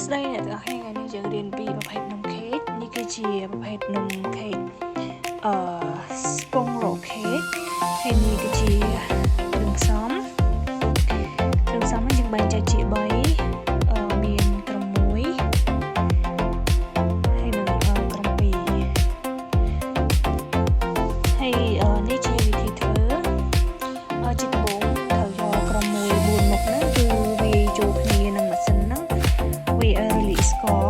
ស្ដីអ្នកទាំងអស់គ្នាថ្ងៃនេះយើងរៀនពីប្រភេទនំខេកនេះគឺជាប្រភេទនំខេកស្ពងរ៉ូខេកហើយនេះគឺជាគ្រឿងផ្សំនេះយើងបែងចែកជា3មានក្រំ1ហើយនឹងក្រំ2ហើយនេះជាវិធីធ្វើជាដំបូងត្រូវយកក្រំ1 4មុខហ្នឹងគឺវាចូលគ្នានឹងម៉ាស៊ីនហ្នឹងវារលាយស្ករ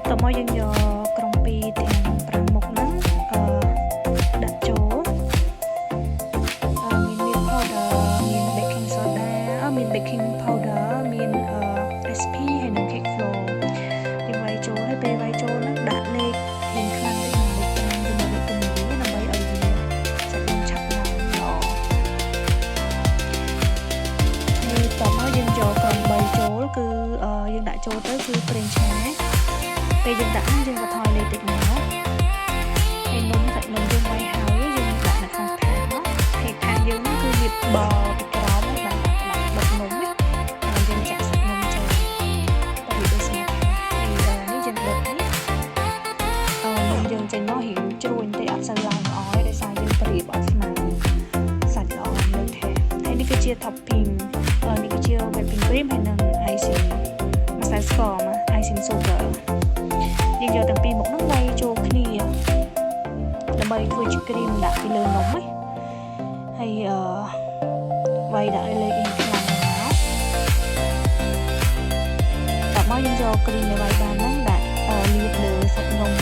តោះមកយើងយកក្រំ2ទាំង5មុខហ្នឹងដាក់ចូលមាន milk powder មាន baking soda មាន baking powder មាន recipe ហើយនិង cake flour យើងវាយចូលហើយពេលវាយចូលហ្នឹងដាក់លេខរៀងខ្លាំងទៅនឹងលេខ5ទៅនឹងលេខ6ដើម្បីឲ្យវាសាច់នំឆាប់ឡើងល្អហើយតោះមកយើងយកក្រំ3ចូលគឺយើងដាក់ចូលទៅគឺប្រេងឆាពេលយើងដាក់យើងបន្ថយលេខតិចមកហើយសាច់នំយើងវាយហើយយើងដាក់នៅក្នុងថាសហើយថាសយើងគឺវាបពីក្រោមហ្នឹងដាក់ដុតនំហ្នឹងយើងចាក់សាច់នំចូលតែវាដូចស្ងាត់ហើយនេះយើងដុតនេះនំយើងចេញមករៀងជ្រួញតែអត់សូវឡើងល្អទេដោយសារយើងប្រៀបអត់ស្មើសាច់ល្អលើថែហើយនេះគឺជា topping នេះគឺជា whipping cream ហើយនិង icing ម្សៅស្ករ icing sugar យើងយកទាំងពីរមុខហ្នឹងវាយចូលគ្នាដើម្បីធ្វើជាគ្រីមដាក់ពីលើនំហ្នឹងហើយវាយដាក់លើអ៊ីនខ្លាំងមកតោះមកយើងយកគ្រីមដែលវាយបានហ្នឹងដាក់លាបលើសាច់នំ